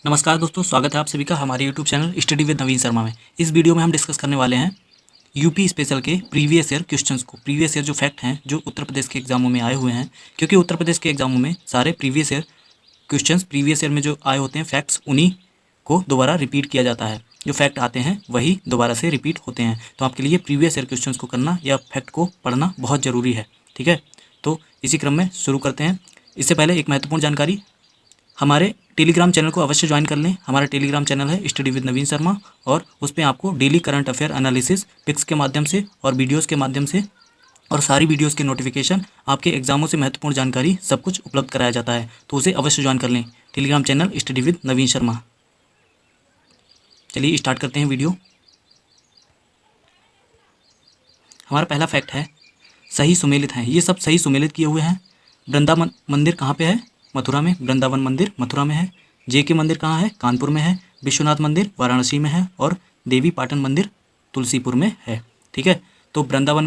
नमस्कार दोस्तों, स्वागत है आप सभी का हमारे YouTube channel study with Naveen Sharma में। इस वीडियो में हम डिस्कस करने वाले हैं यूपी स्पेशल के प्रीवियस ईयर क्वेश्चंस को। प्रीवियस ईयर जो फैक्ट हैं जो उत्तर प्रदेश के एग्जामों में आए हुए हैं, क्योंकि उत्तर प्रदेश के एग्जामों में सारे previous year questions previous year में जो आए होते हैं फैक्ट्स, उन्हीं को दोबारा रिपीट किया जाता है। जो फैक्ट आते हैं वही दोबारा से रिपीट होते हैं। तो आपके लिए प्रीवियस ईयर क्वेश्चंस को करना या फैक्ट को पढ़ना बहुत ज़रूरी है। ठीक है, तो इसी क्रम में शुरू करते हैं। इससे पहले एक महत्वपूर्ण जानकारी, हमारे टेलीग्राम चैनल को अवश्य ज्वाइन कर लें। हमारा टेलीग्राम चैनल है स्टडी विद नवीन शर्मा, और उस पर आपको daily current affair analysis pics के माध्यम से और वीडियोस के माध्यम से और सारी वीडियोस के नोटिफिकेशन, आपके एग्जामों से महत्वपूर्ण जानकारी, सब कुछ उपलब्ध कराया जाता है। तो उसे अवश्य ज्वाइन कर लें, Telegram channel study with Naveen Sharma. चलिए स्टार्ट करते हैं वीडियो। हमारा पहला फैक्ट है, सही सुमेलित हैं। ये सब सही सुमेलित किए हुए हैं। वृंदावन मंदिर कहाँ पे है? मथुरा में। वृंदावन मंदिर मथुरा में है। जेके मंदिर कहाँ है? कानपुर में है। विश्वनाथ मंदिर वाराणसी में है। और देवी पाटन मंदिर तुलसीपुर में है। ठीक है, तो वृंदावन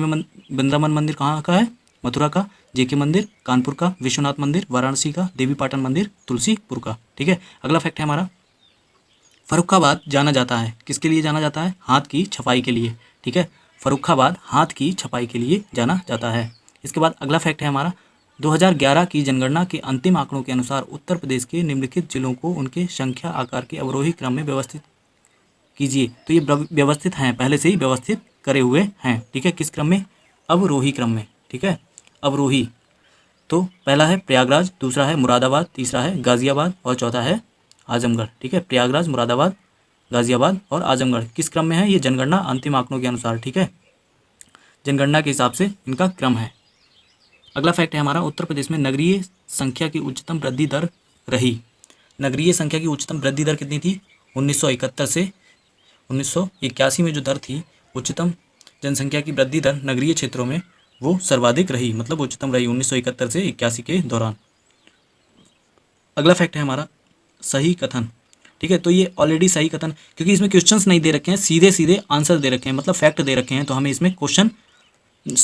मंदिर कहाँ का है? मथुरा का। जेके मंदिर कानपुर का। विश्वनाथ मंदिर वाराणसी का। देवी पाटन मंदिर तुलसीपुर का। ठीक है, अगला फैक्ट है हमारा, फर्रुखाबाद जाना जाता है। किसके लिए जाना जाता है? हाथ की छपाई के लिए। ठीक है, फर्रुखाबाद हाथ की छपाई के लिए जाना जाता है। इसके बाद अगला फैक्ट है हमारा, 2011 की जनगणना के अंतिम आंकड़ों के अनुसार उत्तर प्रदेश के निम्नलिखित जिलों को उनके संख्या आकार के अवरोही क्रम में व्यवस्थित कीजिए। तो ये व्यवस्थित हैं, पहले से ही व्यवस्थित करे हुए हैं। ठीक है, किस क्रम में? अवरोही क्रम में। ठीक है, अवरोही। तो पहला है प्रयागराज, दूसरा है मुरादाबाद, तीसरा है गाजियाबाद और चौथा है आजमगढ़। ठीक है, प्रयागराज, मुरादाबाद, गाजियाबाद और आजमगढ़ किस क्रम में है? ये जनगणना अंतिम आंकड़ों के अनुसार। ठीक है, जनगणना के हिसाब से इनका क्रम है। अगला फैक्ट है हमारा, उत्तर प्रदेश में नगरीय संख्या की उच्चतम वृद्धि दर रही। नगरीय संख्या की उच्चतम वृद्धि दर कितनी थी? 1971 से 1981 में जो दर थी, उच्चतम जनसंख्या की वृद्धि दर नगरीय क्षेत्रों में, वो सर्वाधिक रही, मतलब उच्चतम रही 1971 से 81 के दौरान। अगला फैक्ट है हमारा, सही कथन। ठीक है, तो ये ऑलरेडी सही कथन, क्योंकि इसमें क्वेश्चंस नहीं दे रखे हैं, सीधे सीधे आंसर दे रखे हैं, मतलब फैक्ट दे रखे हैं, तो हमें इसमें क्वेश्चन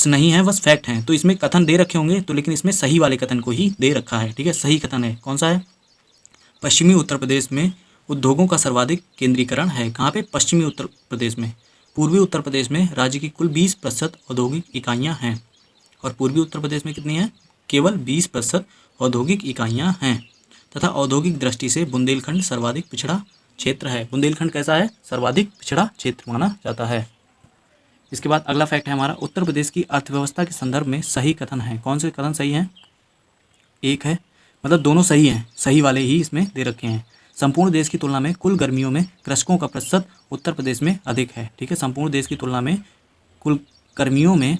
नहीं है, बस फैक्ट हैं। तो इसमें कथन दे रखे होंगे तो, लेकिन इसमें सही वाले कथन को ही दे रखा है। ठीक है, सही कथन है, कौन सा है? पश्चिमी उत्तर प्रदेश में उद्योगों का सर्वाधिक केंद्रीकरण है। कहाँ पे? पश्चिमी उत्तर प्रदेश में। पूर्वी उत्तर प्रदेश में राज्य की कुल 20% औद्योगिक इकाइयाँ हैं, और पूर्वी उत्तर प्रदेश में कितनी है? केवल 20% औद्योगिक इकाइयाँ हैं। तथा औद्योगिक दृष्टि से बुंदेलखंड सर्वाधिक पिछड़ा क्षेत्र है। बुंदेलखंड कैसा है? सर्वाधिक पिछड़ा क्षेत्र माना जाता है। इसके बाद अगला फैक्ट है हमारा, उत्तर प्रदेश की अर्थव्यवस्था के संदर्भ में सही कथन है। कौन से कथन सही हैं? एक है, मतलब दोनों सही हैं, सही वाले ही इसमें दे रखे हैं। संपूर्ण देश की तुलना में कुल गर्मियों में कृषकों का प्रतिशत उत्तर प्रदेश में अधिक है। ठीक है, संपूर्ण देश की तुलना में कुल गर्मियों में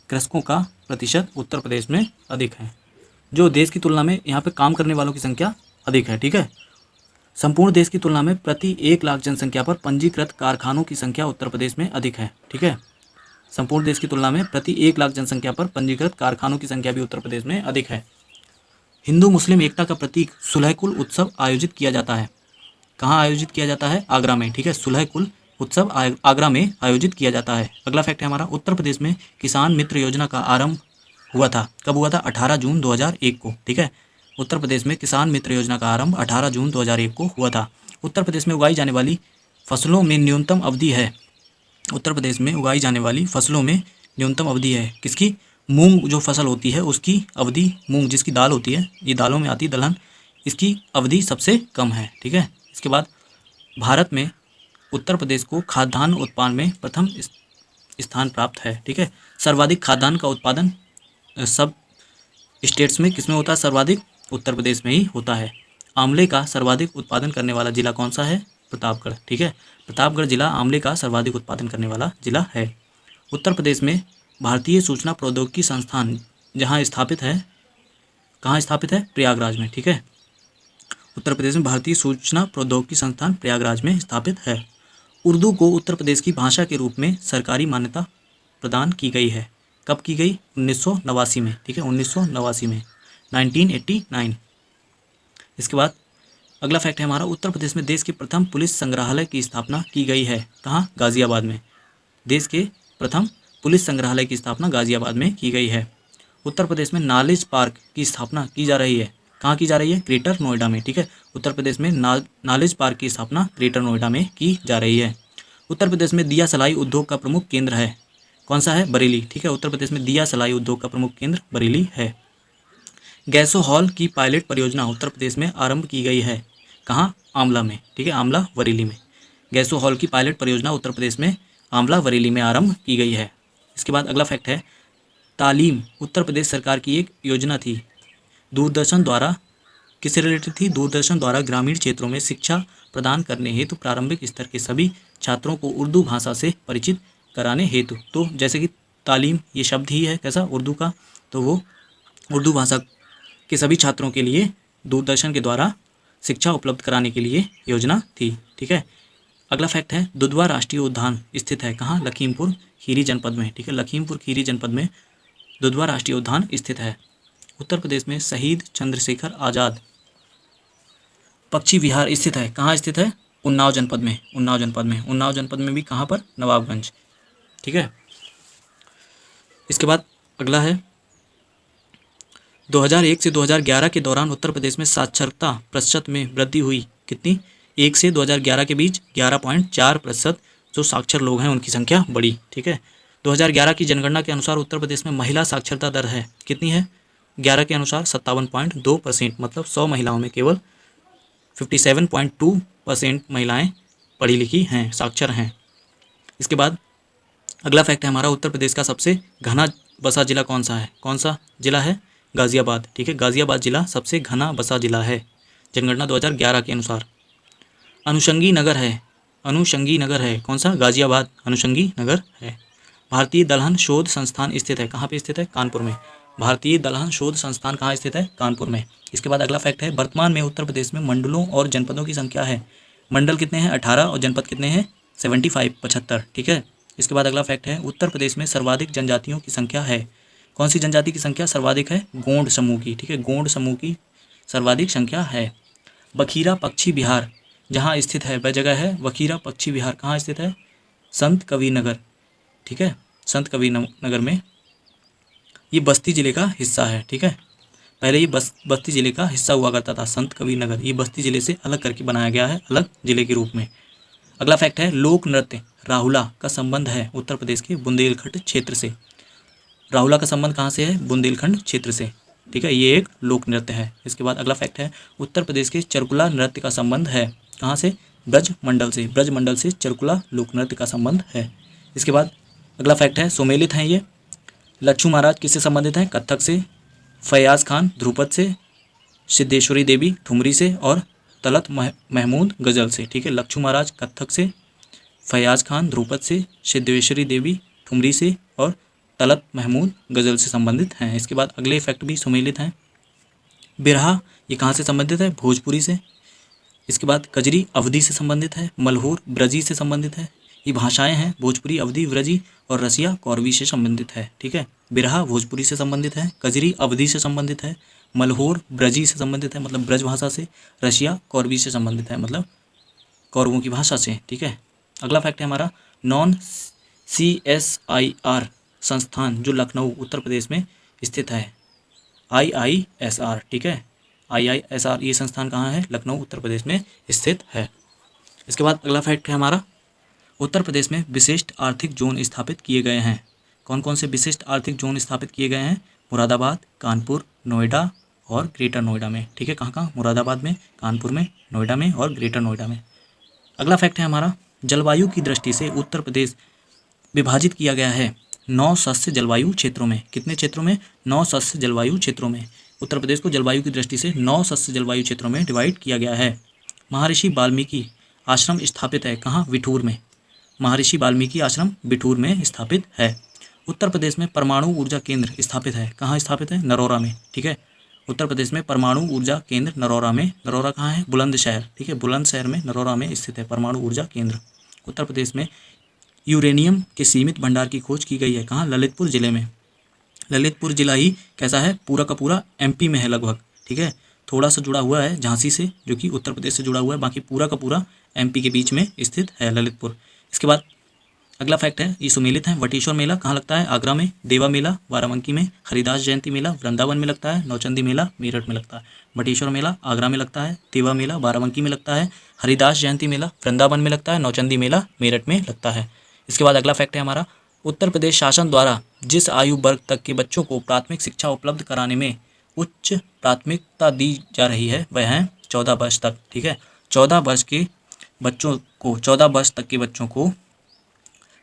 कृषकों का प्रतिशत उत्तर प्रदेश में अधिक है। जो देश की तुलना में यहाँ पे काम करने वालों की संख्या अधिक है। ठीक है, संपूर्ण देश की तुलना में प्रति 1 लाख जनसंख्या पर पंजीकृत कारखानों की संख्या उत्तर प्रदेश में अधिक है। ठीक है, संपूर्ण देश की तुलना में प्रति 1 लाख जनसंख्या पर पंजीकृत कारखानों की संख्या भी उत्तर प्रदेश में अधिक है। हिंदू मुस्लिम एकता का प्रतीक सुलहकुल उत्सव आयोजित किया जाता है। कहाँ आयोजित किया जाता है? आगरा में। ठीक है, सुलहकुल उत्सव आगरा में आयोजित किया जाता है। अगला फैक्ट है हमारा, उत्तर प्रदेश में किसान मित्र योजना का आरंभ हुआ था। कब हुआ था? 18 जून 2001 को। ठीक है, उत्तर प्रदेश में किसान मित्र योजना का आरंभ 18 जून 2001 को हुआ था। उत्तर प्रदेश में उगाई जाने वाली फसलों में न्यूनतम अवधि है। उत्तर प्रदेश में उगाई जाने वाली फसलों में न्यूनतम अवधि है किसकी? मूंग जो फसल होती है उसकी अवधि, मूंग जिसकी दाल होती है, ये दालों में आती है दलहन, इसकी अवधि सबसे कम है। ठीक है, इसके बाद भारत में उत्तर प्रदेश को खाद्यान्न उत्पादन में प्रथम स्थान प्राप्त है। ठीक है, सर्वाधिक खाद्यान्न का उत्पादन सब स्टेट्स में किसमें होता है? सर्वाधिक उत्तर प्रदेश में ही होता है। आंवले का सर्वाधिक उत्पादन करने वाला जिला कौन सा है? प्रतापगढ़। ठीक है, प्रतापगढ़ जिला आंवले का सर्वाधिक उत्पादन करने वाला जिला है। उत्तर प्रदेश में भारतीय सूचना प्रौद्योगिकी संस्थान जहाँ स्थापित है, कहाँ स्थापित है? प्रयागराज में। ठीक है, उत्तर प्रदेश में भारतीय सूचना प्रौद्योगिकी संस्थान प्रयागराज में स्थापित है। उर्दू को उत्तर प्रदेश की भाषा के रूप में सरकारी मान्यता प्रदान की गई है। कब की गई? 1989 में। ठीक है, 1989 में, 1989। इसके बाद अगला फैक्ट है हमारा, उत्तर प्रदेश में देश के प्रथम पुलिस संग्रहालय की स्थापना की गई है। कहाँ? गाजियाबाद में। देश के प्रथम पुलिस संग्रहालय की स्थापना गाजियाबाद में की गई है। उत्तर प्रदेश में नॉलेज पार्क की स्थापना की जा रही है। कहाँ की जा रही है? ग्रेटर नोएडा में, ठीक है। उत्तर प्रदेश में नॉलेज पार्क की स्थापना ग्रेटर नोएडा में की जा रही है। उत्तर प्रदेश में दिया सलाई उद्योग का प्रमुख केंद्र है, कौन सा है? बरेली, ठीक है। उत्तर प्रदेश में दिया सलाई उद्योग का प्रमुख केंद्र बरेली है। गैसो हॉल की पायलट परियोजना उत्तर प्रदेश में आरंभ की गई है, कहाँ? आंवला में, ठीक है, आंवला बरेली में। गैसो हॉल की पायलट परियोजना उत्तर प्रदेश में आंवला बरेली में आरंभ की गई है। इसके बाद अगला फैक्ट है, तालीम उत्तर प्रदेश सरकार की एक योजना थी, दूरदर्शन द्वारा किससे रिलेटेड थी? दूरदर्शन द्वारा ग्रामीण क्षेत्रों में शिक्षा प्रदान करने हेतु प्रारंभिक स्तर के सभी छात्रों को उर्दू भाषा से परिचित कराने हेतु। तो जैसे कि तालीम ये शब्द ही है कैसा? उर्दू का, तो वो उर्दू भाषा के सभी छात्रों के लिए दूरदर्शन के द्वारा शिक्षा उपलब्ध कराने के लिए योजना थी, ठीक है। अगला फैक्ट है, दुधवा राष्ट्रीय उद्यान स्थित है कहाँ? लखीमपुर खीरी जनपद में, ठीक है। लखीमपुर खीरी जनपद में दुधवा राष्ट्रीय उद्यान स्थित है। उत्तर प्रदेश में शहीद चंद्रशेखर आज़ाद पक्षी विहार स्थित है, कहाँ स्थित है? उन्नाव जनपद में, उन्नाव जनपद में। उन्नाव जनपद में भी कहाँ पर? नवाबगंज, ठीक है। इसके बाद अगला है, 2001 से 2011 के दौरान उत्तर प्रदेश में साक्षरता प्रतिशत में वृद्धि हुई, कितनी? 1 से 2011 के बीच 11.4% जो साक्षर लोग हैं उनकी संख्या बढ़ी, ठीक है। 2011 की जनगणना के अनुसार उत्तर प्रदेश में महिला साक्षरता दर है, कितनी है? 11 के अनुसार 57.2%, मतलब 100 महिलाओं में केवल 57.2% महिलाएं पढ़ी लिखी हैं, साक्षर हैं। इसके बाद अगला फैक्ट है हमारा, उत्तर प्रदेश का सबसे घना बसा जिला कौन सा है? कौन सा जिला है? गाजियाबाद, ठीक है। गाजियाबाद जिला सबसे घना बसा जिला है जनगणना 2011 के अनुसार। अनुषंगी नगर है, अनुषंगी नगर है कौन सा? गाजियाबाद अनुषंगी नगर है। भारतीय दलहन शोध संस्थान स्थित है, कहाँ पे स्थित है? कानपुर में। भारतीय दलहन शोध संस्थान कहाँ स्थित है? कानपुर में। इसके बाद अगला फैक्ट है, वर्तमान में उत्तर प्रदेश में मंडलों और जनपदों की संख्या है, मंडल कितने हैं? 18 और जनपद कितने हैं? 75, ठीक है। इसके बाद अगला फैक्ट है, उत्तर प्रदेश में सर्वाधिक जनजातियों की संख्या है, कौन सी जनजाति की संख्या सर्वाधिक है? गोंड समूह की, ठीक है। गोंड समूह की सर्वाधिक संख्या है। बखीरा पक्षी विहार जहाँ स्थित है वह जगह है, बखीरा पक्षी विहार कहाँ स्थित है? संत कबीर नगर, ठीक है। संत कबीर नगर में, ये बस्ती जिले का हिस्सा है, ठीक है। पहले ये बस्ती जिले का हिस्सा हुआ करता था संत कबीर नगर, ये बस्ती जिले से अलग करके बनाया गया है, अलग जिले के रूप में। अगला फैक्ट है, लोक नृत्य राहुला का संबंध है उत्तर प्रदेश के बुंदेलखंड क्षेत्र से। राहुला का संबंध कहाँ से है? बुंदेलखंड क्षेत्र से, ठीक है। ये एक लोक नृत्य है। इसके बाद अगला फैक्ट है, उत्तर प्रदेश के चरकुला नृत्य का संबंध है कहाँ से? ब्रजमंडल से, ब्रजमंडल से चरकुला लोक नृत्य का संबंध है। इसके बाद अगला फैक्ट है, सुमेलित हैं ये। लच्छू महाराज किससे संबंधित हैं? कत्थक से। फैयाज खान ध्रुपद से। सिद्धेश्वरी देवी ठुमरी से। और तलत महमूद गज़ल से, ठीक है। लच्छू महाराज कत्थक से, फैयाज खान ध्रुपद से, सिद्धेश्वरी देवी ठुमरी से और तलत महमूद गज़ल से संबंधित हैं। इसके बाद अगले फैक्ट भी सुमेलित हैं। बिरहा ये कहाँ से संबंधित है? भोजपुरी से। इसके बाद कजरी अवधी से संबंधित है, मलहोर ब्रजी से संबंधित है। ये भाषाएं हैं, भोजपुरी, अवधी, व्रजी और रसिया कौरवी से संबंधित है, ठीक है। बिरहा भोजपुरी से संबंधित है, कजरी अवधी से संबंधित है, मलहोर ब्रजी से संबंधित है मतलब ब्रज भाषा से, रसिया कौरवी से संबंधित है मतलब कौरवों की भाषा से, ठीक है। अगला फैक्ट है हमारा, नॉन CSIR संस्थान जो लखनऊ उत्तर प्रदेश में स्थित है, IISR, ठीक है। IISR ये संस्थान कहाँ है? लखनऊ उत्तर प्रदेश में स्थित है। इसके बाद अगला फैक्ट है हमारा, उत्तर प्रदेश में विशिष्ट आर्थिक जोन स्थापित किए गए हैं। कौन कौन से विशिष्ट आर्थिक जोन स्थापित किए गए हैं? मुरादाबाद, कानपुर, नोएडा और ग्रेटर नोएडा में, ठीक है। कहाँ कहाँ? मुरादाबाद में, कानपुर में, नोएडा में और ग्रेटर नोएडा में। अगला फैक्ट है हमारा, जलवायु की दृष्टि से उत्तर प्रदेश विभाजित किया गया है 9 सस्य जलवायु क्षेत्रों में। कितने क्षेत्रों में? 9 सस्य जलवायु क्षेत्रों में। उत्तर प्रदेश को जलवायु की दृष्टि से 9 सस्य जलवायु क्षेत्रों में डिवाइड किया गया है। महर्षि वाल्मीकि आश्रम स्थापित है कहाँ? बिठूर में। महर्षि वाल्मीकि आश्रम बिठूर में स्थापित है। उत्तर प्रदेश में परमाणु ऊर्जा केंद्र स्थापित है कहाँ स्थापित है? नरौरा में, ठीक है। उत्तर प्रदेश में परमाणु ऊर्जा केंद्र नरौरा में। नरौरा कहाँ है? बुलंदशहर, ठीक है। बुलंदशहर में, नरौरा में स्थित है परमाणु ऊर्जा केंद्र। उत्तर प्रदेश में यूरेनियम के सीमित भंडार की खोज की गई है कहाँ? ललितपुर जिले में। ललितपुर जिला ही कैसा है? पूरा का पूरा MP में है लगभग, ठीक है। थोड़ा सा जुड़ा हुआ है झांसी से, जो कि उत्तर प्रदेश से जुड़ा हुआ है, बाकी पूरा का पूरा MP के बीच में स्थित है ललितपुर। इसके बाद अगला फैक्ट है, ये सुमेलित है। वटेश्वर मेला कहाँ लगता है? आगरा में। देवा मेला बाराबंकी में। हरिदास जयंती मेला वृंदावन में लगता है। नौचंदी मेला मेरठ में लगता है। वटेश्वर मेला आगरा में लगता है। देवा मेला बाराबंकी में लगता है। हरिदास जयंती मेला वृंदावन में लगता है। नौचंदी मेला मेरठ में लगता है। इसके बाद अगला फैक्ट है हमारा, उत्तर प्रदेश शासन द्वारा जिस आयु वर्ग तक के बच्चों को प्राथमिक शिक्षा उपलब्ध कराने में उच्च प्राथमिकता दी जा रही है वह है 14 वर्ष तक। ठीक है, 14 वर्ष के बच्चों को 14 वर्ष तक के बच्चों को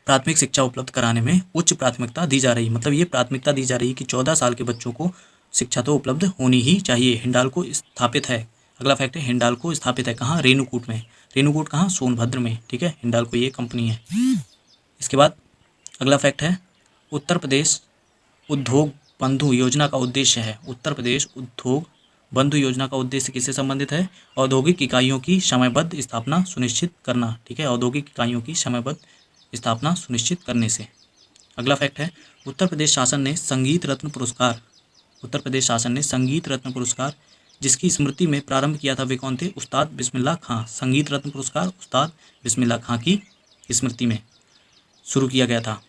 प्राथमिक शिक्षा उपलब्ध कराने में उच्च प्राथमिकता दी जा रही है। मतलब ये प्राथमिकता दी जा रही है कि 14 साल के बच्चों को शिक्षा तो उपलब्ध होनी ही चाहिए। हिंडाल्को स्थापित है। अगला फैक्ट है, हिंडाल्को स्थापित है कहाँ? रेणुकूट में। रेणुकूट कहाँ? सोनभद्र में। ठीक है, हिंडाल्को ये कंपनी है। इसके बाद अगला फैक्ट है, उत्तर प्रदेश उद्योग बंधु योजना का उद्देश्य है। उत्तर प्रदेश उद्योग बंधु योजना का उद्देश्य किससे संबंधित है? औद्योगिक इकाइयों की समयबद्ध स्थापना सुनिश्चित करना। ठीक है, औद्योगिक इकाइयों की समयबद्ध स्थापना सुनिश्चित करने से। अगला फैक्ट है, उत्तर प्रदेश शासन ने संगीत रत्न पुरस्कार, उत्तर प्रदेश शासन ने संगीत रत्न पुरस्कार जिसकी स्मृति में प्रारंभ किया था वे कौन थे? उस्ताद बिस्मिल्लाह खां। संगीत रत्न पुरस्कार उस्ताद बिस्मिल्लाह खां की स्मृति में शुरू किया गया था।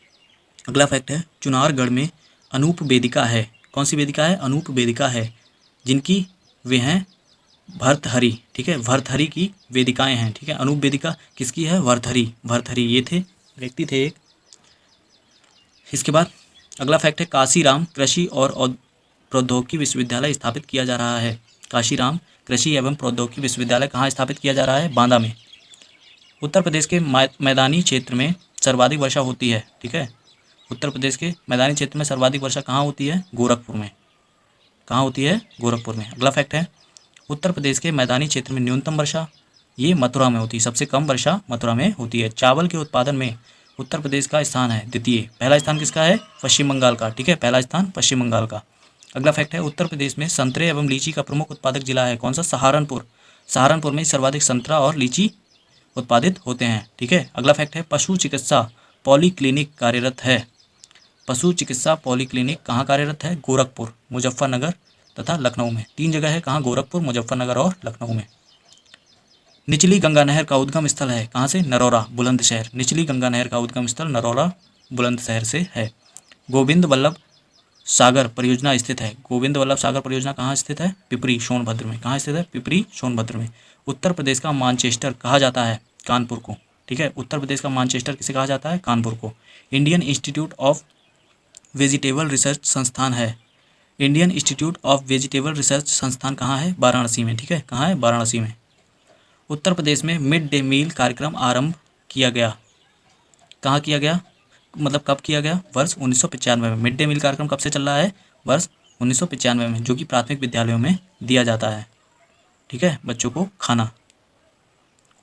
अगला फैक्ट है, चुनारगढ़ में अनूप वेदिका है। कौन सी वेदिका है? अनूप वेदिका है, जिनकी वे हैं भर्तहरि। ठीक है, भर्तहरि की वेदिकाएं हैं। ठीक है, अनूप वेदिका किसकी है? भर्तहरि। भर्तहरि ये थे, व्यक्ति थे एक। इसके बाद अगला फैक्ट है, काशीराम कृषि और प्रौद्योगिकी विश्वविद्यालय स्थापित किया जा रहा है। काशीराम कृषि एवं प्रौद्योगिकी विश्वविद्यालय कहाँ स्थापित किया जा रहा है? बांदा में। उत्तर प्रदेश के मैदानी क्षेत्र में सर्वाधिक वर्षा होती है। ठीक है, उत्तर प्रदेश के मैदानी क्षेत्र में सर्वाधिक वर्षा कहाँ होती है? गोरखपुर में। कहाँ होती है? गोरखपुर में। अगला फैक्ट है, उत्तर प्रदेश के मैदानी क्षेत्र में न्यूनतम वर्षा ये मथुरा में होती है। सबसे कम वर्षा मथुरा में होती है। चावल के उत्पादन में उत्तर प्रदेश का स्थान है द्वितीय। पहला स्थान किसका है? पश्चिम बंगाल का। ठीक है, पहला स्थान पश्चिम बंगाल का। अगला फैक्ट है, उत्तर प्रदेश में संतरे एवं लीची का प्रमुख उत्पादक जिला है। कौन सा? सहारनपुर। सहारनपुर में सर्वाधिक संतरा और लीची उत्पादित होते हैं। ठीक है, अगला फैक्ट है, पशु चिकित्सा पॉलीक्लिनिक कार्यरत है। पशु चिकित्सा पॉलीक्लिनिक कहाँ कार्यरत है? गोरखपुर, मुजफ्फरनगर तथा लखनऊ में। 3 जगह है, कहाँ? गोरखपुर, मुजफ्फरनगर और लखनऊ में। निचली गंगा नहर का उद्गम स्थल है कहाँ से? नरौरा, बुलंदशहर। निचली गंगा नहर का उद्गम स्थल नरौरा, बुलंदशहर से है। गोविंद वल्लभ सागर परियोजना स्थित है। गोविंद वल्लभ सागर परियोजना कहाँ स्थित है? पिपरी, सोनभद्र में। कहाँ स्थित है? पिपरी, सोनभद्र में। उत्तर प्रदेश का मानचेस्टर कहा जाता है? कानपुर को। ठीक है, उत्तर प्रदेश का मानचेस्टर किसे कहा जाता है? कानपुर को। Indian institute of vegetable research संस्थान है। Indian institute of vegetable research संस्थान कहाँ है? वाराणसी में। ठीक है, कहाँ है? वाराणसी में। उत्तर प्रदेश में मिड डे मील कार्यक्रम आरंभ किया गया। कहाँ किया गया? मतलब कब किया गया? वर्ष 1995 में। मिड डे मील कार्यक्रम कब से चल रहा है? वर्ष 1995 में, जो कि प्राथमिक विद्यालयों में दिया जाता है। ठीक है, बच्चों को खाना।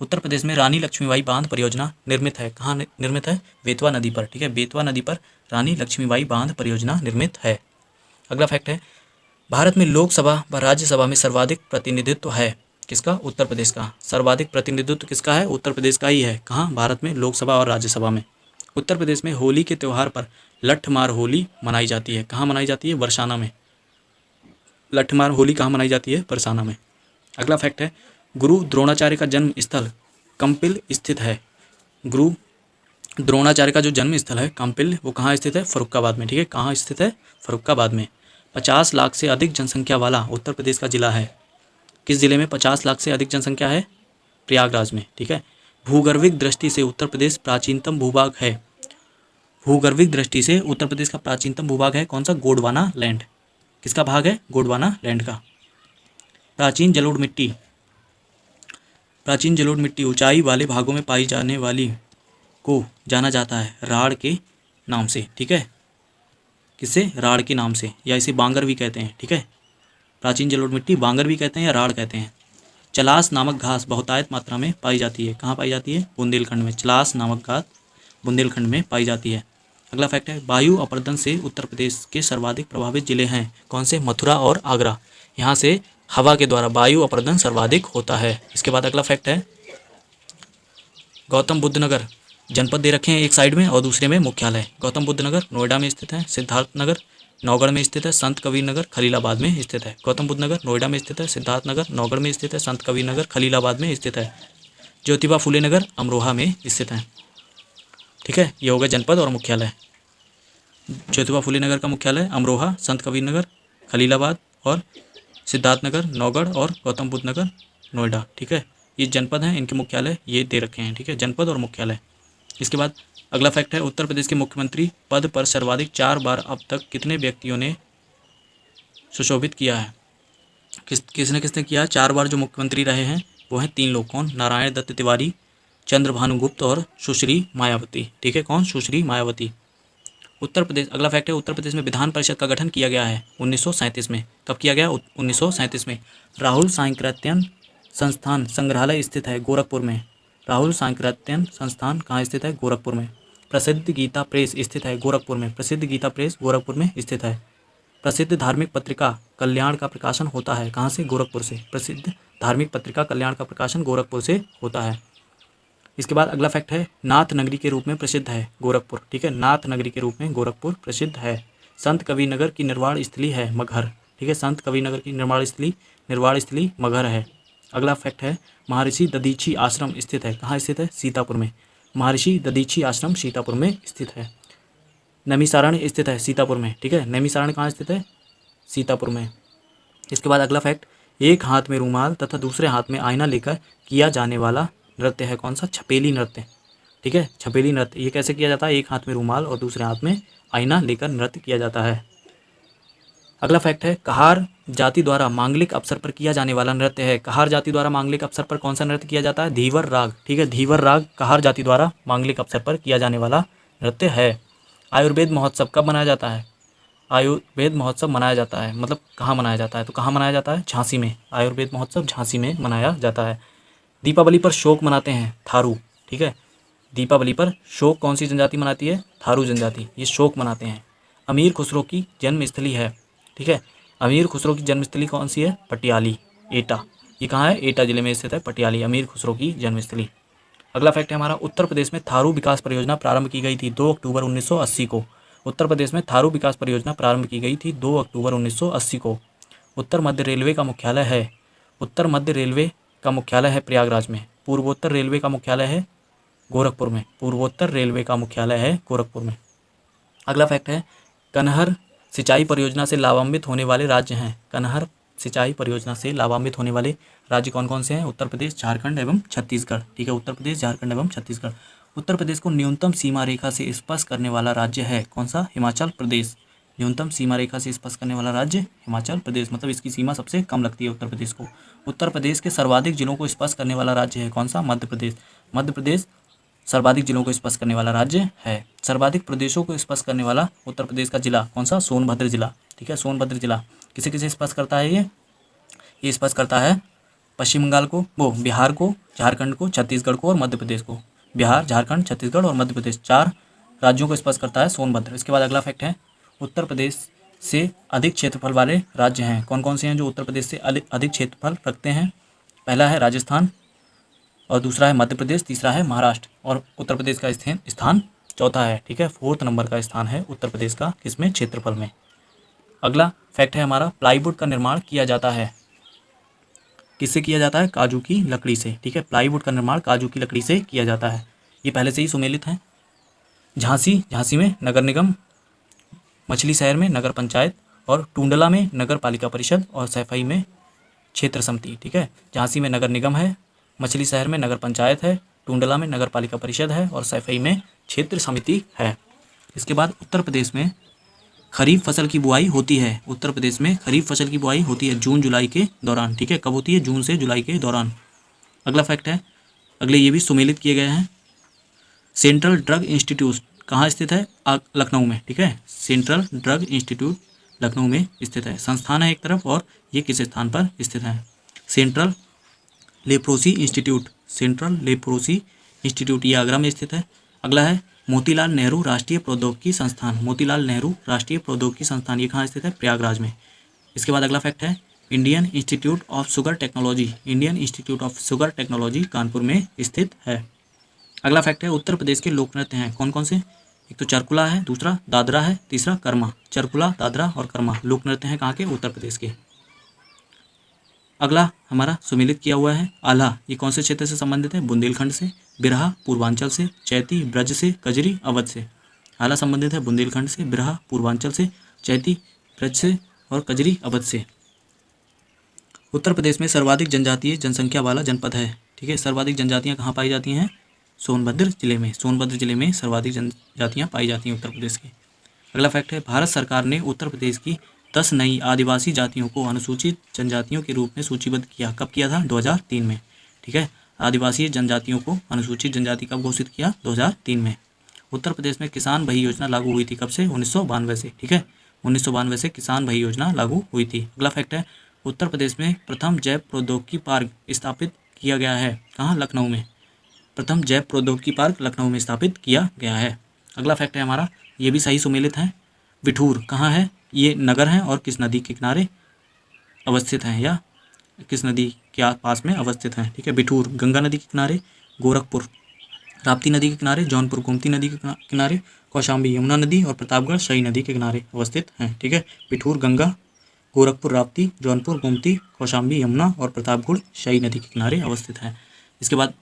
उत्तर प्रदेश में रानी लक्ष्मीबाई बांध परियोजना निर्मित है। कहाँ निर्मित है? बेतवा नदी पर। ठीक है, बेतवा नदी पर रानी लक्ष्मीबाई बांध परियोजना निर्मित है। अगला फैक्ट है, भारत में लोकसभा व राज्यसभा में सर्वाधिक प्रतिनिधित्व है किसका? उत्तर प्रदेश का। सर्वाधिक प्रतिनिधित्व किसका है? उत्तर प्रदेश का ही है। कहाँ? भारत में लोकसभा और राज्यसभा में। उत्तर प्रदेश में होली के त्यौहार पर लठमार होली मनाई जाती है। कहाँ मनाई जाती है? बरसाना में। लठमार होली कहाँ मनाई जाती है? बरसाना में। अगला फैक्ट है, गुरु द्रोणाचार्य का जन्म स्थल कंपिल स्थित है। गुरु द्रोणाचार्य का जो जन्म स्थल है कंपिल, वो कहाँ स्थित है? फर्रुखाबाद में। ठीक है, कहाँ स्थित है? फर्रुखाबाद में। 50 लाख से अधिक जनसंख्या वाला उत्तर प्रदेश का जिला है। किस जिले में 50 लाख से अधिक जनसंख्या है? प्रयागराज में। ठीक है, भूगर्भिक दृष्टि से उत्तर प्रदेश प्राचीनतम भूभाग है। भूगर्भिक दृष्टि से उत्तर प्रदेश का प्राचीनतम भूभाग है कौन सा? गोंडवाना लैंड। किसका भाग है? गोंडवाना लैंड का। प्राचीन जलोढ़ मिट्टी, प्राचीन जलोढ़ मिट्टी ऊंचाई वाले भागों में पाई जाने वाली को जाना जाता है राढ़ के नाम से। ठीक है, किससे? राढ़ के नाम से, या इसे बांगर भी कहते हैं। ठीक है, प्राचीन जलोढ़ मिट्टी बांगर भी कहते हैं या राढ़ कहते हैं। चलास नामक घास बहुतायत मात्रा में पाई जाती है। कहाँ पाई जाती है? बुंदेलखंड में। चलास नामक घास बुंदेलखंड में पाई जाती है। अगला फैक्ट है, वायु अपरदन से उत्तर प्रदेश के सर्वाधिक प्रभावित जिले हैं कौन से? मथुरा और आगरा। यहाँ से हवा के द्वारा वायु अपरदन सर्वाधिक होता है। इसके बाद अगला फैक्ट है, गौतम बुद्ध नगर जनपद दे रखे हैं एक साइड में और दूसरे में मुख्यालय। गौतम बुद्ध नगर नोएडा में स्थित है। सिद्धार्थ नगर नौगढ़ में स्थित है। संत कबीर नगर खलीलाबाद में स्थित है। गौतम बुद्ध नगर नोएडा में स्थित है। सिद्धार्थ नगर नौगढ़ में स्थित है। संत कबीर नगर खलीलाबाद में स्थित है। ज्योतिबा फुले नगर अमरोहा में स्थित है। ठीक है, ये हो गया जनपद और मुख्यालय। ज्योतिबा फुले नगर का मुख्यालय अमरोहा, संत कबीर नगर खलीलाबाद और सिद्धार्थनगर नौगढ़ और गौतम बुद्ध नगर नोएडा। ठीक है, ये जनपद हैं, इनके मुख्यालय ये दे रखे हैं। ठीक है, जनपद और मुख्यालय। इसके बाद अगला फैक्ट है, उत्तर प्रदेश के मुख्यमंत्री पद पर सर्वाधिक 4 बार अब तक कितने व्यक्तियों ने सुशोभित किया है? किसने किसने किया? 4 बार जो मुख्यमंत्री रहे हैं वो हैं 3 लोग। कौन? नारायण दत्त तिवारी, चंद्रभानु गुप्त और सुश्री मायावती। ठीक है, कौन? सुश्री मायावती। उत्तर प्रदेश, अगला फैक्ट है, उत्तर प्रदेश में विधान परिषद का गठन किया गया है 1937 में। कब किया गया? 1937 में। राहुल सांकृत्यन संस्थान संग्रहालय स्थित है गोरखपुर में। राहुल सांकृत्यन संस्थान कहाँ स्थित है? गोरखपुर में। प्रसिद्ध गीता प्रेस स्थित है गोरखपुर में। प्रसिद्ध गीता प्रेस गोरखपुर में स्थित है। प्रसिद्ध धार्मिक पत्रिका कल्याण का प्रकाशन होता है कहाँ से? गोरखपुर से। प्रसिद्ध धार्मिक पत्रिका कल्याण का प्रकाशन गोरखपुर से होता है। इसके बाद अगला फैक्ट है, नाथ नगरी के रूप में प्रसिद्ध है गोरखपुर। ठीक है, नाथ नगरी के रूप में गोरखपुर प्रसिद्ध है। संत कबीर नगर की निर्वाण स्थली है मगहर। ठीक है, संत कबीर नगर की निर्वाण स्थली मगहर है। अगला फैक्ट है, महर्षि दधीची आश्रम स्थित है कहाँ स्थित है? सीतापुर में। महर्षि दधीची आश्रम सीतापुर में स्थित है। नैमिषारण्य स्थित है सीतापुर में। ठीक है, नैमिषारण्य कहाँ स्थित है? सीतापुर में। इसके बाद अगला फैक्ट, एक हाथ में रूमाल तथा दूसरे हाथ में आईना लेकर किया जाने वाला नृत्य है कौन सा? छपेली नृत्य। ठीक है, छपेली नृत्य। ये कैसे किया जाता है? एक हाथ में रूमाल और दूसरे हाथ में आईना लेकर नृत्य किया जाता है। अगला फैक्ट है, कहार जाति द्वारा मांगलिक अवसर पर किया जाने वाला नृत्य है। कहार जाति द्वारा मांगलिक अवसर पर कौन सा नृत्य किया जाता है? धीवर राग। ठीक है, धीवर राग कहार जाति द्वारा मांगलिक अवसर पर किया जाने वाला नृत्य है। आयुर्वेद महोत्सव कब मनाया जाता है? आयुर्वेद महोत्सव मनाया जाता है, मतलब कहाँ मनाया जाता है? तो कहाँ मनाया जाता है? झांसी में। आयुर्वेद महोत्सव झांसी में मनाया जाता है। दीपावली पर शोक मनाते हैं थारू। ठीक है, दीपावली पर शोक कौन सी जनजाति मनाती है? थारू जनजाति, ये शोक मनाते हैं। अमीर खुसरो की जन्मस्थली है। ठीक है, अमीर खुसरो की जन्मस्थली कौन सी है? पटियाली, एटा। ये कहाँ है? एटा जिले में स्थित है पटियाली, अमीर खुसरो की जन्मस्थली। अगला फैक्ट है हमारा, उत्तर प्रदेश में थारू विकास परियोजना प्रारंभ की गई थी 2 अक्टूबर 1980 को। उत्तर प्रदेश में थारू विकास परियोजना प्रारंभ की गई थी 2 अक्टूबर 1980 को। उत्तर मध्य रेलवे का मुख्यालय है, उत्तर मध्य रेलवे का मुख्यालय है प्रयागराज में। पूर्वोत्तर रेलवे का मुख्यालय है गोरखपुर में। पूर्वोत्तर रेलवे का मुख्यालय है गोरखपुर में। अगला फैक्ट है, कनहर सिंचाई परियोजना से लाभान्वित होने वाले राज्य हैं। कनहर सिंचाई परियोजना से लाभान्वित होने वाले राज्य कौन कौन से हैं? उत्तर प्रदेश, झारखंड एवं छत्तीसगढ़। ठीक है, उत्तर प्रदेश, झारखंड एवं छत्तीसगढ़। उत्तर प्रदेश को न्यूनतम सीमा रेखा से स्पर्श करने वाला राज्य है कौन सा? हिमाचल प्रदेश। न्यूनतम सीमा रेखा से स्पर्श करने वाला राज्य हिमाचल प्रदेश, मतलब इसकी सीमा सबसे कम लगती है उत्तर प्रदेश को। उत्तर प्रदेश के सर्वाधिक जिलों को स्पर्श करने वाला राज्य है कौन सा? मध्य प्रदेश। मध्य प्रदेश सर्वाधिक जिलों को स्पर्श करने वाला राज्य है। सर्वाधिक प्रदेशों को स्पर्श करने वाला उत्तर प्रदेश का जिला कौन सा? सोनभद्र जिला। ठीक है, सोनभद्र जिला किसे किसे स्पर्श करता है? ये स्पर्श करता है पश्चिम बंगाल को, बिहार को, झारखंड को, छत्तीसगढ़ को और मध्य प्रदेश को। बिहार, झारखंड, छत्तीसगढ़ और मध्य प्रदेश, 4 राज्यों को स्पर्श करता है सोनभद्र। इसके बाद अगला फैक्ट है, उत्तर प्रदेश से अधिक क्षेत्रफल वाले राज्य हैं कौन कौन से हैं जो उत्तर प्रदेश से अधिक क्षेत्रफल रखते हैं? पहला है राजस्थान और दूसरा है मध्य प्रदेश, तीसरा है महाराष्ट्र और उत्तर प्रदेश का स्थान चौथा है। ठीक है, 4th नंबर का स्थान है उत्तर प्रदेश का किसमें? क्षेत्रफल में। अगला फैक्ट है हमारा, प्लाईवुड का निर्माण किया जाता है किससे किया जाता है? काजू की लकड़ी से। ठीक है, प्लाईवुड का निर्माण काजू की लकड़ी से किया जाता है। ये पहले से ही सुमेलित हैं। झांसी में नगर निगम, मछली शहर में नगर पंचायत और टूंडला में नगर पालिका परिषद और सैफई में क्षेत्र समिति। ठीक है, झांसी में नगर निगम है, मछली शहर में नगर पंचायत है, टूंडला में नगर पालिका परिषद है और सैफई में क्षेत्र समिति है। इसके बाद उत्तर प्रदेश में खरीफ फसल की बुआई होती है। उत्तर प्रदेश में खरीफ फसल की बुआई होती है जून जुलाई के दौरान। ठीक है, कब होती है? जून से जुलाई के दौरान। अगला फैक्ट है, अगले ये भी सुमेलित किए गए हैं। सेंट्रल ड्रग इंस्टीट्यूट कहाँ स्थित है? लखनऊ में। ठीक है, सेंट्रल ड्रग इंस्टीट्यूट लखनऊ में स्थित है। संस्थान है एक तरफ और ये किस स्थान पर स्थित है? Central leprosy institute. Central leprosy institute ये आगरा में स्थित है। अगला है मोतीलाल नेहरू राष्ट्रीय प्रौद्योगिकी संस्थान। मोतीलाल नेहरू राष्ट्रीय प्रौद्योगिकी संस्थान ये कहाँ स्थित है? प्रयागराज में। इसके बाद अगला फैक्ट है, Indian institute of sugar technology. Indian institute of sugar technology Kanpur में स्थित है। अगला फैक्ट है, उत्तर प्रदेश के लोक नृत्य हैं कौन कौन से? एक तो चरकुला है, दूसरा दादरा है, तीसरा कर्मा। चरकुला, दादरा और कर्मा लोक नृत्य हैं कहाँ के? उत्तर प्रदेश के। अगला हमारा सुमेलित किया हुआ है आल्हा, ये कौन से क्षेत्र से संबंधित है? बुंदेलखंड से। बिरहा पूर्वांचल से, चैती ब्रज से, कजरी अवध से। आला संबंधित है बुंदेलखंड से, बिरहा पूर्वांचल से, चैती ब्रज से और कजरी अवध से। उत्तर प्रदेश में सर्वाधिक जनजातीय जनसंख्या वाला जनपद है। ठीक है, सर्वाधिक जनजातियाँ कहाँ पाई जाती हैं? सोनभद्र जिले में। सोनभद्र जिले में सर्वाधिक जनजातियाँ पाई जाती हैं उत्तर प्रदेश की। अगला फैक्ट है, भारत सरकार ने उत्तर प्रदेश की 10 नई आदिवासी जातियों को अनुसूचित जनजातियों के रूप में सूचीबद्ध किया। कब किया था? 2003 में। ठीक है, आदिवासी जनजातियों को अनुसूचित जनजाति कब घोषित किया? 2003 में। उत्तर प्रदेश में किसान भाई योजना लागू हुई थी कब से? 1992 से। ठीक है, 1992 से किसान भाई योजना लागू हुई थी। अगला फैक्ट है, उत्तर प्रदेश में प्रथम जैव प्रौद्योगिकी पार्क स्थापित किया गया है। कहाँ? लखनऊ में। प्रथम जैव प्रौद्योगिकी पार्क लखनऊ में स्थापित किया गया है। अगला फैक्ट है हमारा, ये भी सही सुमेलित है। बिठूर कहाँ है? ये नगर है और किस नदी के किनारे अवस्थित हैं या किस नदी के पास में अवस्थित हैं? ठीक है, बिठूर गंगा नदी के किनारे, गोरखपुर राप्ती नदी के किनारे, जौनपुर गोमती नदी के किनारे, कौशाम्बी यमुना नदी और प्रतापगढ़ शही नदी के किनारे अवस्थित हैं। ठीक है, बिठूर गंगा, गोरखपुर राप्ती, जौनपुर गोमती, कौशाम्बी यमुना और प्रतापगढ़ शही नदी के किनारे अवस्थित है। इसके बाद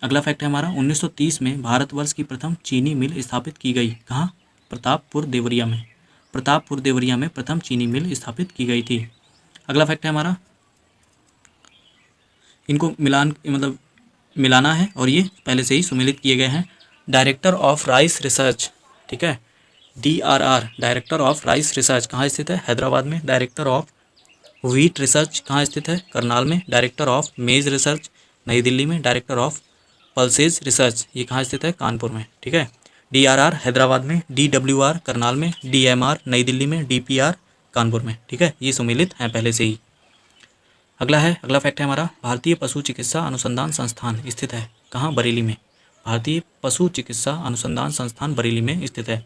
अगला फैक्ट है हमारा, 1930 में भारतवर्ष की प्रथम चीनी मिल स्थापित की गई। कहाँ? प्रतापपुर देवरिया में। प्रतापपुर देवरिया में प्रथम चीनी मिल स्थापित की गई थी। अगला फैक्ट है हमारा, इनको मिलाना है और ये पहले से ही सुमेलित किए गए हैं। डायरेक्टर ऑफ राइस रिसर्च, ठीक है, DRR director of rice research कहाँ स्थित है? हैदराबाद में। डायरेक्टर ऑफ व्हीट रिसर्च कहाँ स्थित है? करनाल में। डायरेक्टर ऑफ मेज रिसर्च नई दिल्ली में। डायरेक्टर ऑफ पल्सेज रिसर्च ये कहाँ स्थित है? कानपुर में। ठीक है, DRR हैदराबाद में, DWR करनाल में, DMR नई दिल्ली में, DPR कानपुर में। ठीक है, ये सुमेलित हैं पहले से ही। अगला फैक्ट है हमारा, भारतीय पशु चिकित्सा अनुसंधान संस्थान स्थित है कहाँ? बरेली में। भारतीय पशु चिकित्सा अनुसंधान संस्थान बरेली में स्थित है।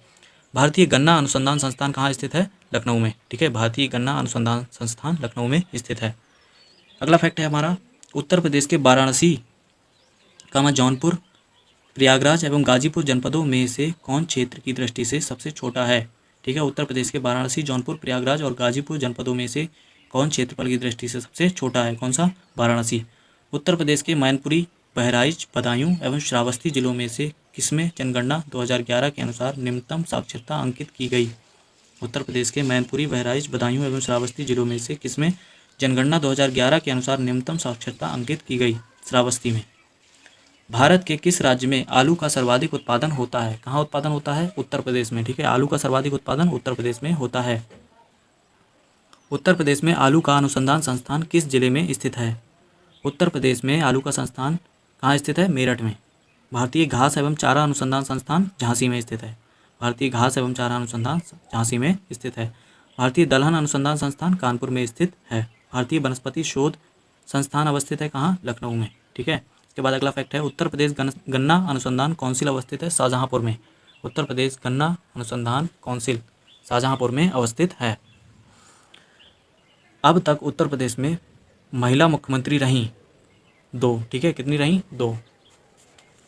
भारतीय गन्ना अनुसंधान संस्थान कहाँ स्थित है? लखनऊ में। ठीक है, भारतीय गन्ना अनुसंधान संस्थान लखनऊ में स्थित है। अगला फैक्ट है हमारा, उत्तर प्रदेश के वाराणसी, जौनपुर, प्रयागराज एवं गाजीपुर जनपदों में से कौन क्षेत्र की दृष्टि से सबसे छोटा है? ठीक है, उत्तर प्रदेश के वाराणसी, जौनपुर, प्रयागराज और गाजीपुर जनपदों में से कौन क्षेत्रफल की दृष्टि से सबसे छोटा है? कौन सा? वाराणसी। उत्तर प्रदेश के मैनपुरी, बहराइच, बदायूं एवं श्रावस्ती जिलों में से किसमें जनगणना 2011 के अनुसार निम्नतम साक्षरता अंकित की गई? उत्तर प्रदेश के मैनपुरी, बहराइच, बदायूं एवं श्रावस्ती जिलों में से किसमें जनगणना 2011 के अनुसार निम्नतम साक्षरता अंकित की गई? श्रावस्ती में। भारत के किस राज्य में आलू का सर्वाधिक उत्पादन होता है? कहाँ उत्पादन होता है? उत्तर प्रदेश में। ठीक है, आलू का सर्वाधिक उत्पादन उत्तर प्रदेश में होता है। उत्तर प्रदेश में आलू का अनुसंधान संस्थान किस जिले में स्थित है? उत्तर प्रदेश में आलू का संस्थान कहाँ स्थित है? मेरठ में। भारतीय घास एवं चारा अनुसंधान संस्थान झांसी में स्थित है। भारतीय घास एवं चारा अनुसंधान झांसी में स्थित है। भारतीय दलहन अनुसंधान संस्थान कानपुर में स्थित है। भारतीय वनस्पति शोध संस्थान अवस्थित है कहाँ? लखनऊ में। ठीक है, इसके बाद अगला फैक्ट है, उत्तर प्रदेश गन्ना अनुसंधान कौंसिल अवस्थित है शाहजहाँपुर में। उत्तर प्रदेश गन्ना अनुसंधान कौंसिल शाहजहाँपुर में अवस्थित है। अब तक उत्तर प्रदेश में महिला मुख्यमंत्री रहीं 2। ठीक है, कितनी रहीं? 2।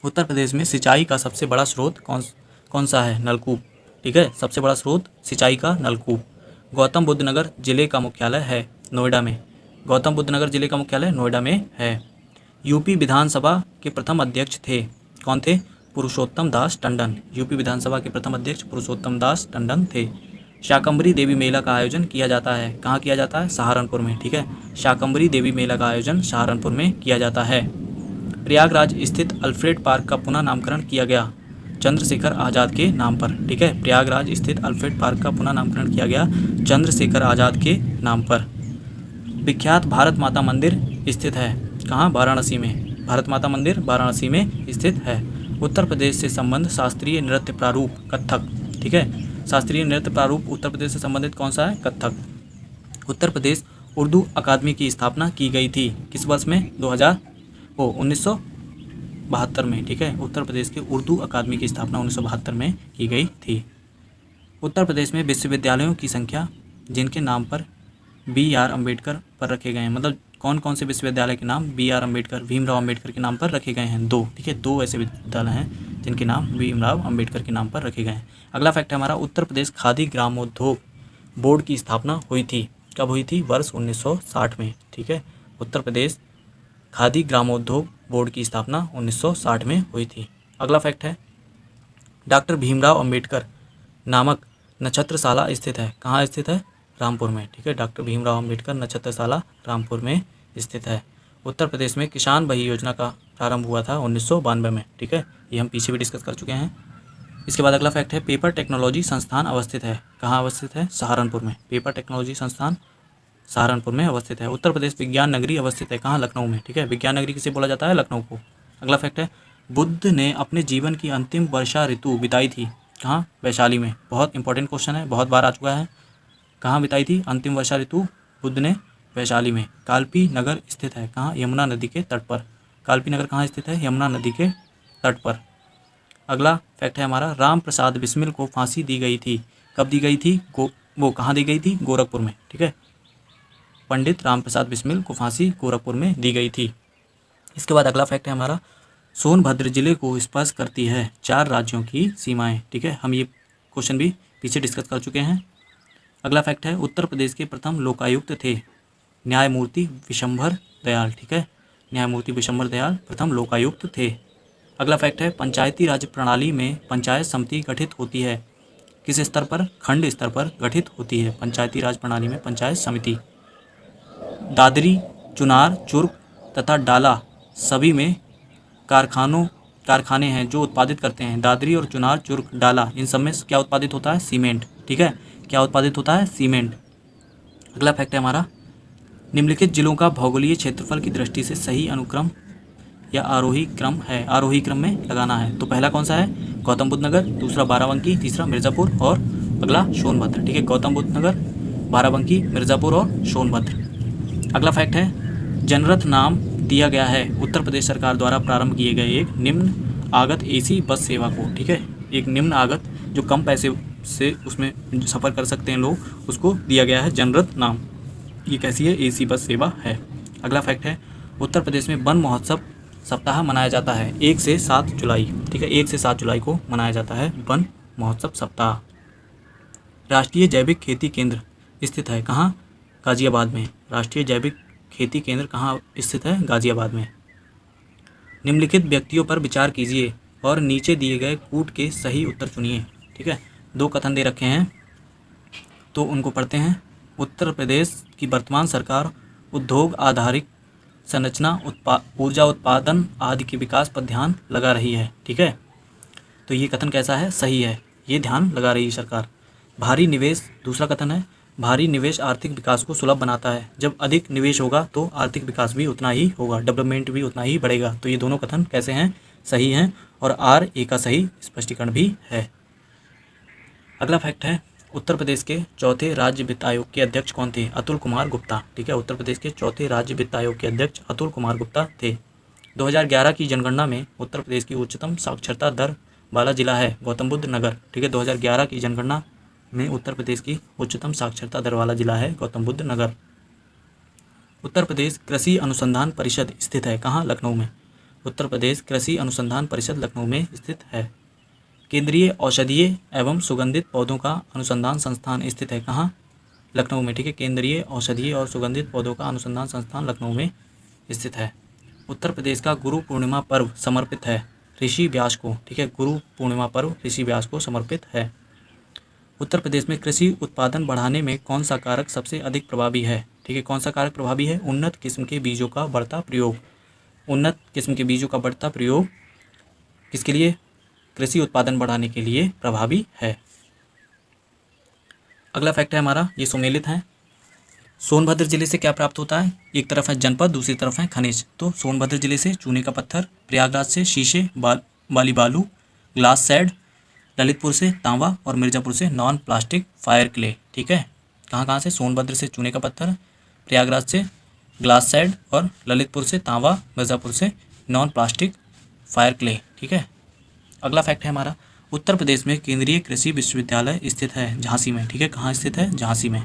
उत्तर प्रदेश में सिंचाई का सबसे बड़ा स्रोत कौन सा है? नलकूप। ठीक है, सबसे बड़ा स्रोत सिंचाई का नलकूप। गौतम बुद्ध नगर जिले का मुख्यालय है नोएडा में। गौतम बुद्ध नगर जिले का मुख्यालय नोएडा में है। यूपी विधानसभा के प्रथम अध्यक्ष थे, कौन थे? पुरुषोत्तम दास टंडन। यूपी विधानसभा के प्रथम अध्यक्ष पुरुषोत्तम दास टंडन थे। शाकंभरी देवी मेला का आयोजन किया जाता है, कहाँ किया जाता है? सहारनपुर में। ठीक है, शाकंभरी देवी मेला का आयोजन सहारनपुर में किया जाता है। प्रयागराज स्थित अल्फ्रेड पार्क का पुनः नामकरण किया गया चंद्रशेखर आज़ाद के नाम पर। ठीक है, प्रयागराज स्थित अल्फ्रेड पार्क का पुनः नामकरण किया गया चंद्रशेखर आज़ाद के नाम पर। विख्यात भारत माता मंदिर स्थित है कहाँ? वाराणसी में। भारत माता मंदिर वाराणसी में स्थित है। उत्तर प्रदेश से संबंध शास्त्रीय नृत्य प्रारूप कथक। ठीक है, शास्त्रीय नृत्य प्रारूप उत्तर प्रदेश से संबंधित कौन सा है? कथक। उत्तर प्रदेश उर्दू अकादमी की स्थापना की गई थी किस वर्ष में? 1972 में। ठीक है, उत्तर प्रदेश के उर्दू अकादमी की स्थापना 1972 में की गई थी। उत्तर प्रदेश में विश्वविद्यालयों की संख्या जिनके नाम पर BR अम्बेडकर पर रखे गए हैं, मतलब कौन कौन से विश्वविद्यालय के नाम BR अम्बेडकर, भीमराव अम्बेडकर के नाम पर रखे गए हैं? 2। ठीक है, 2 ऐसे विश्वविद्यालय हैं जिनके नाम भीमराव अम्बेडकर के नाम पर रखे गए हैं। अगला फैक्ट है हमारा, उत्तर प्रदेश खादी ग्रामोद्योग बोर्ड की स्थापना हुई थी, कब हुई थी? वर्ष 1960 में। ठीक है, उत्तर प्रदेश खादी ग्रामोद्योग बोर्ड की स्थापना 1960 में हुई थी। अगला फैक्ट है, डॉक्टर भीमराव अंबेडकर नामक नक्षत्रशाला स्थित है। कहाँ स्थित है? रामपुर में। ठीक है, डॉक्टर भीमराव अंबेडकर नक्षत्रशाला रामपुर में स्थित है। उत्तर प्रदेश में किसान बही योजना का प्रारंभ हुआ था 1992 में। ठीक है, ये हम पीछे भी डिस्कस कर चुके हैं। इसके बाद अगला फैक्ट है, पेपर टेक्नोलॉजी संस्थान अवस्थित है। कहाँ अवस्थित है? सहारनपुर में। पेपर टेक्नोलॉजी संस्थान सहारनपुर में अवस्थित है। उत्तर प्रदेश विज्ञान नगरी अवस्थित है। कहाँ? लखनऊ में। ठीक है, विज्ञान नगरी किसे बोला जाता है? लखनऊ को। अगला फैक्ट है, बुद्ध ने अपने जीवन की अंतिम वर्षा ऋतु बिताई थी। कहाँ? वैशाली में। बहुत इंपॉर्टेंट क्वेश्चन है, बहुत बार आ चुका है। कहाँ बिताई थी अंतिम वर्षा ऋतु बुद्ध ने? वैशाली में। कालपी नगर स्थित है। कहाँ? यमुना नदी के तट पर। कालपी नगर कहाँ स्थित है? यमुना नदी के तट पर। अगला फैक्ट है हमारा, राम प्रसाद बिस्मिल को फांसी दी गई थी। कब दी गई थी? वो कहाँ दी गई थी? गोरखपुर में। ठीक है, पंडित राम प्रसाद बिस्मिल को फांसी गोरखपुर में दी गई थी। इसके बाद अगला फैक्ट है हमारा, सोनभद्र जिले को स्पर्श करती है 4 राज्यों की सीमाएं। ठीक है, हम ये क्वेश्चन भी पीछे डिस्कस कर चुके हैं। अगला फैक्ट है, उत्तर प्रदेश के प्रथम लोकायुक्त थे न्यायमूर्ति विशंभर दयाल। ठीक है, न्यायमूर्ति विशंभर दयाल प्रथम लोकायुक्त थे। अगला फैक्ट है, पंचायती राज प्रणाली में पंचायत समिति गठित होती है। किस स्तर पर? खंड स्तर पर गठित होती है पंचायती राज प्रणाली में पंचायत समिति। दादरी, चुनार, चुर्क तथा डाला सभी में कारखाने हैं जो उत्पादित करते हैं। दादरी और चुनार, चुर्क, डाला, इन सब में क्या उत्पादित होता है? सीमेंट। ठीक है, क्या उत्पादित होता है? सीमेंट। अगला फैक्ट है हमारा, निम्नलिखित जिलों का भौगोलिक क्षेत्रफल की दृष्टि से सही अनुक्रम या आरोही क्रम है। आरोही क्रम में लगाना है। तो पहला कौन सा है? गौतम बुद्ध नगर, दूसरा बाराबंकी, तीसरा मिर्ज़ापुर और अगला सोनभद्र। ठीक है, गौतम बुद्ध नगर, बाराबंकी, मिर्ज़ापुर और सोनभद्र। अगला फैक्ट है, जनरथ नाम दिया गया है उत्तर प्रदेश सरकार द्वारा प्रारंभ किए गए एक निम्न आगत एसी बस सेवा को। ठीक है, एक निम्न आगत जो कम पैसे से उसमें सफ़र कर सकते हैं लोग, उसको दिया गया है जनरथ नाम। ये कैसी है? एसी बस सेवा है। अगला फैक्ट है, उत्तर प्रदेश में वन महोत्सव सप्ताह मनाया जाता है 1 से 7 जुलाई। ठीक है, 1 से 7 जुलाई को मनाया जाता है वन महोत्सव सप्ताह। राष्ट्रीय जैविक खेती केंद्र स्थित है कहाँ? गाजियाबाद में। राष्ट्रीय जैविक खेती केंद्र कहाँ स्थित है? गाजियाबाद में। निम्नलिखित व्यक्तियों पर विचार कीजिए और नीचे दिए गए कूट के सही उत्तर चुनिए। ठीक है, 2 कथन दे रखे हैं तो उनको पढ़ते हैं। उत्तर प्रदेश की वर्तमान सरकार उद्योग आधारित संरचना, ऊर्जा उत्पादन आदि के विकास पर ध्यान लगा रही है। ठीक है, तो ये कथन कैसा है? सही है, ये ध्यान लगा रही है सरकार। भारी निवेश, दूसरा कथन है, भारी निवेश आर्थिक विकास को सुलभ बनाता है। जब अधिक निवेश होगा तो आर्थिक विकास भी उतना ही होगा, डेवलपमेंट भी उतना ही बढ़ेगा। तो ये दोनों कथन कैसे हैं? सही हैं, और आर ए का सही स्पष्टीकरण भी है। अगला फैक्ट है, उत्तर प्रदेश के चौथे राज्य वित्त आयोग के अध्यक्ष कौन थे? अतुल कुमार गुप्ता। ठीक है, उत्तर प्रदेश के चौथे राज्य वित्त आयोग के अध्यक्ष अतुल कुमार गुप्ता थे। 2011 की जनगणना में उत्तर प्रदेश की उच्चतम साक्षरता दर वाला जिला है गौतम बुद्ध नगर। ठीक है, 2011 की जनगणना में उत्तर प्रदेश की उच्चतम साक्षरता दर वाला जिला है गौतम बुद्ध नगर। उत्तर प्रदेश कृषि अनुसंधान परिषद स्थित है कहाँ? लखनऊ में। उत्तर प्रदेश कृषि अनुसंधान परिषद लखनऊ में स्थित है। केंद्रीय औषधीय एवं सुगंधित पौधों का अनुसंधान संस्थान स्थित है कहाँ? लखनऊ में। ठीक है, केंद्रीय औषधीय और सुगंधित पौधों का अनुसंधान संस्थान लखनऊ में स्थित है। उत्तर प्रदेश का गुरु पूर्णिमा पर्व समर्पित है ऋषि व्यास को। ठीक है, गुरु पूर्णिमा पर्व ऋषि व्यास को समर्पित है। उत्तर प्रदेश में कृषि उत्पादन बढ़ाने में कौन सा कारक सबसे अधिक प्रभावी है? ठीक है, कौन सा कारक प्रभावी है? उन्नत किस्म के बीजों का बढ़ता प्रयोग। उन्नत किस्म के बीजों का बढ़ता प्रयोग किसके लिए? कृषि उत्पादन बढ़ाने के लिए प्रभावी है। अगला फैक्ट है हमारा, ये सुमेलित है। सोनभद्र जिले से क्या प्राप्त होता है? एक तरफ है जनपद, दूसरी तरफ है खनिज। तो सोनभद्र जिले से चूने का पत्थर, प्रयागराज से शीशे वाली बालू, ग्लास सैड, ललितपुर से तांबा और मिर्ज़ापुर से नॉन प्लास्टिक फायर क्ले। ठीक है, कहाँ से? सोनभद्र से चूने का पत्थर, प्रयागराज से ग्लास सैड और ललितपुर से तांबा, मिर्ज़ापुर से नॉन प्लास्टिक फायर क्ले। ठीक है, अगला फैक्ट है हमारा, उत्तर प्रदेश में केंद्रीय कृषि विश्वविद्यालय स्थित है झांसी में। ठीक है, कहाँ स्थित है? झांसी में।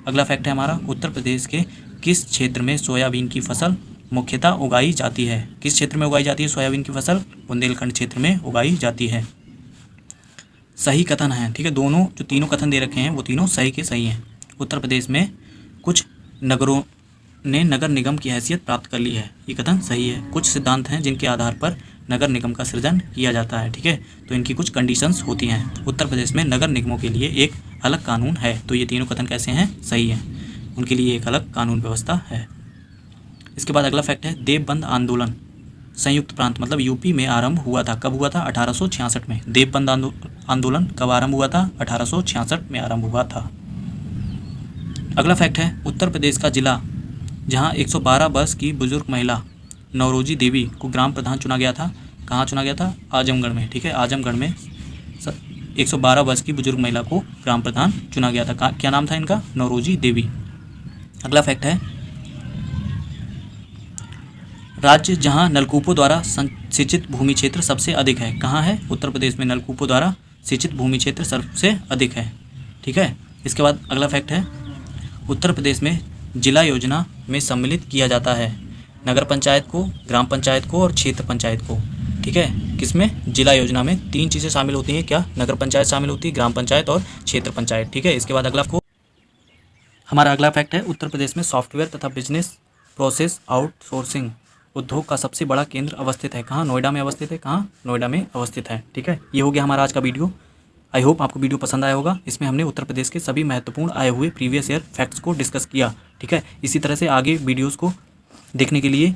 अगला फैक्ट है हमारा, उत्तर प्रदेश के किस क्षेत्र में सोयाबीन की फसल मुख्यतः उगाई जाती है? किस क्षेत्र में उगाई जाती है सोयाबीन की फसल? बुंदेलखंड क्षेत्र में उगाई जाती है। सही कथन है। ठीक है, दोनों जो तीनों कथन दे रखे हैं वो तीनों सही के सही हैं। उत्तर प्रदेश में कुछ नगरों ने नगर निगम की हैसियत प्राप्त कर ली है। ये कथन सही है। कुछ सिद्धांत हैं जिनके आधार पर नगर निगम का सृजन किया जाता है, ठीक है, तो इनकी कुछ कंडीशंस होती हैं। उत्तर प्रदेश में नगर निगमों के लिए एक अलग कानून है, तो ये तीनों कथन कैसे हैं, सही हैं, उनके लिए एक अलग कानून व्यवस्था है। इसके बाद अगला फैक्ट है, देवबंद आंदोलन संयुक्त प्रांत मतलब यूपी में आरंभ हुआ था। कब हुआ था, 1866 में। देवबंद आंदोलन कब आरंभ हुआ था, 1866 में आरंभ हुआ था। अगला फैक्ट है, उत्तर प्रदेश का जिला जहां 112 वर्ष की बुजुर्ग महिला नौरोजी देवी को ग्राम प्रधान चुना गया था, कहाँ चुना गया था, आजमगढ़ में, ठीक है, आजमगढ़ में 112 वर्ष की बुजुर्ग महिला को ग्राम प्रधान चुना गया था। क्या नाम था इनका, नौरोजी देवी। अगला फैक्ट है, राज्य जहां नलकूपों द्वारा सिंचित भूमि क्षेत्र सबसे अधिक है, कहाँ है, उत्तर प्रदेश में नलकूपों द्वारा सिंचित भूमि क्षेत्र सबसे अधिक है, ठीक है। इसके बाद अगला फैक्ट है, उत्तर प्रदेश में जिला योजना में सम्मिलित किया जाता है नगर पंचायत को, ग्राम पंचायत को और क्षेत्र पंचायत को, ठीक है। किसमें, जिला योजना में 3 चीज़ें शामिल होती हैं, क्या, नगर पंचायत शामिल होती है, ग्राम पंचायत और क्षेत्र पंचायत, ठीक है। इसके बाद हमारा अगला फैक्ट है, उत्तर प्रदेश में सॉफ्टवेयर तथा बिजनेस प्रोसेस आउटसोर्सिंग उद्योग का सबसे बड़ा केंद्र अवस्थित है, कहाँ, नोएडा में अवस्थित है, कहाँ, नोएडा में अवस्थित है, ठीक है। ये हो गया हमारा आज का वीडियो। आई होप आपको वीडियो पसंद आया होगा। इसमें हमने उत्तर प्रदेश के सभी महत्वपूर्ण आए हुए प्रीवियस ईयर फैक्ट्स को डिस्कस किया, ठीक है। इसी तरह से आगे वीडियोज़ को देखने के लिए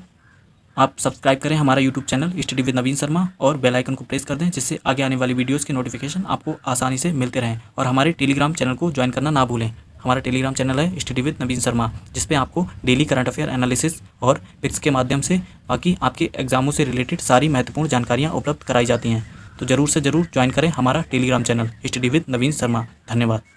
आप सब्सक्राइब करें हमारा YouTube channel study with Naveen Sharma और बेल आइकन को प्रेस कर दें, जिससे आगे आने वाली वीडियोज़ के नोटिफिकेशन आपको आसानी से मिलते रहें। और हमारे टेलीग्राम चैनल को ज्वाइन करना ना भूलें। हमारा टेलीग्राम चैनल है स्टडी विद नवीन शर्मा, जिसपे आपको डेली करंट अफेयर एनालिसिस और पिक्स के माध्यम से बाकी आपके एग्जामों से रिलेटेड सारी महत्वपूर्ण जानकारियाँ उपलब्ध कराई जाती हैं। तो ज़रूर से ज़रूर ज्वाइन करें हमारा telegram channel study with Naveen Sharma. धन्यवाद।